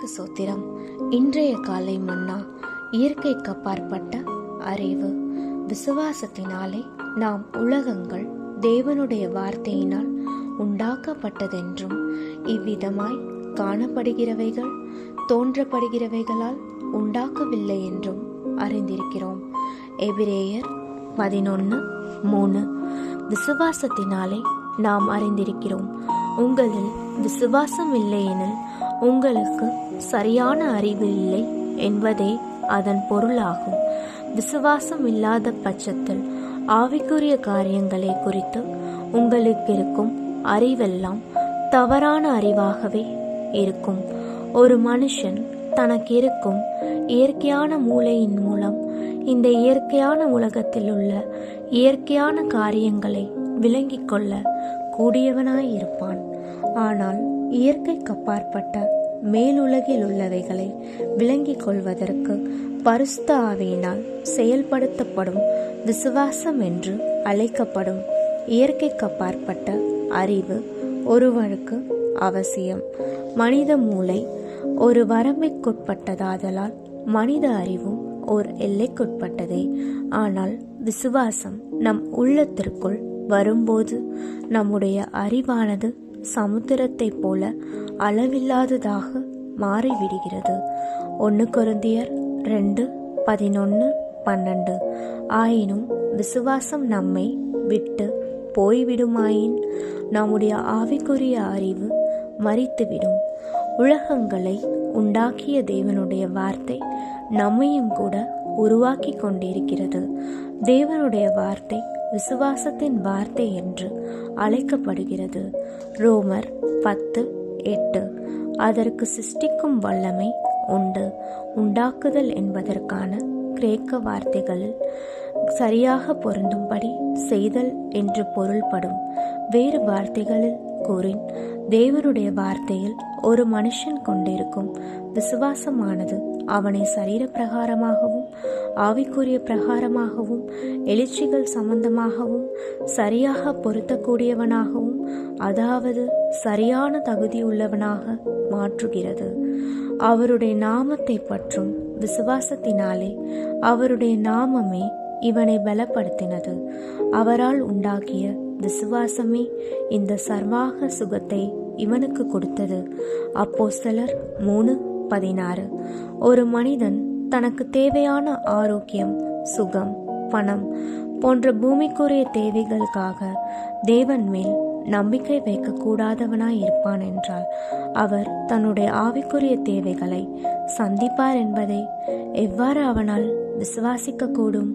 கர்த்தருக்கு சோத்திரம். இன்றைய காலை மன்னா இயற்கைக்கு அப்பாற்பட்ட அறிவு. விசுவாசத்தினாலே நாம் உலகங்கள் தேவனுடைய வார்த்தையினால் உண்டாக்கப்பட்டதென்றும் இவ்விதமாய் காணப்படுகிறவைகள் தோன்றப்படுகிறவைகளால் உண்டாக்கவில்லை என்றும் அறிந்திருக்கிறோம். எபிரேயர் 11:3. விசுவாசத்தினாலே நாம் அறிந்திருக்கிறோம். உங்களில் விசுவாசம் இல்லையெனில் உங்களுக்கு சரியான அறிவு இல்லை என்பதே அதன் பொருளாகும். விசுவாசம் இல்லாத பட்சத்தில் ஆவிக்குரிய காரியங்களை குறித்து உங்களுக்கு இருக்கும் அறிவெல்லாம் தவறான அறிவாகவே இருக்கும். ஒரு மனுஷன் தனக்கு இருக்கும் இயற்கையான மூளையின் மூலம் இந்த இயற்கையான உலகத்தில் உள்ள இயற்கையான காரியங்களை விளங்கிக் கொள்ள கூடியவனாயிருப்பான். ஆனால் இயற்கைக்கு அப்பாற்பட்ட மேலுலகில் உள்ளவைகளை விளங்கிக் கொள்வதற்கு பரிசுத்த ஆவியினால் செயல்படுத்தப்படும் விசுவாசம் என்று அழைக்கப்படும் இயற்கைக்கு அப்பாற்பட்ட அறிவு ஒருவனுக்கு அவசியம். மனித மூளை ஒரு வரம்பிற்குட்பட்டதாதலால் மனித அறிவும் ஓர் எல்லைக்குட்பட்டதே. ஆனால் விசுவாசம் நம் உள்ளத்திற்குள் வரும்போது நம்முடைய அறிவானது சமுத்திரத்தை போல அளவில்லாததாக மாறிவிடுகிறது. 1 கொரிந்தியர் 2:11-12. ஆயினும் விசுவாசம் நம்மை விட்டு போய்விடுமாயின் நம்முடைய ஆவிக்குரிய அறிவு மரித்துவிடும். உலகங்களை உண்டாக்கிய தேவனுடைய வார்த்தை நம்மையும் கூட உருவாக்கி கொண்டிருக்கிறது. தேவனுடைய வார்த்தை விசுவாசத்தின் வார்த்தை என்று அழைக்கப்படுகிறது. ரோமர் 10:8. அதற்கு சிருஷ்டிக்கும் வல்லமை உண்டு. உண்டாக்குதல் என்பதற்கான கிரேக்க வார்த்தைகளில் சரியாக பொருந்தும்படி செய்தல் என்று பொருள்படும். வேறு வார்த்தைகளில் கூறின், தேவனுடைய வார்த்தையில் ஒரு மனுஷன் கொண்டிருக்கும் விசுவாசமானது அவனை சரீர பிரகாரமாகவும் ஆவிக்குரிய பிரகாரமாகவும் எழுச்சிகள் சம்பந்தமாகவும் சரியாக பொருத்தக்கூடியவனாகவும், அதாவது சரியான தகுதியுள்ளவனாக மாற்றுகிறது. அவருடைய நாமத்தை பற்றும் விசுவாசத்தினாலே அவருடைய நாமமே இவனை பலப்படுத்தினது. அவரால் உண்டாகிய விசுவாசமே இந்த சர்வாக சுகத்தை இவனுக்கு கொடுத்தது. அப்போஸ்தலர் 3:16. ஒரு மனிதன் தனக்கு தேவையான ஆரோக்கியம், சுகம், பணம் போன்ற பூமிக்குரிய தேவைகளுக்காக தேவன் மேல் நம்பிக்கை வைக்கக்கூடாதவனாய் இருப்பான் என்றால் அவர் தன்னுடைய ஆவிக்குரிய தேவைகளை சந்திப்பார் என்பதை எவ்வாறு அவனால் விசுவாசிக்க கூடும்?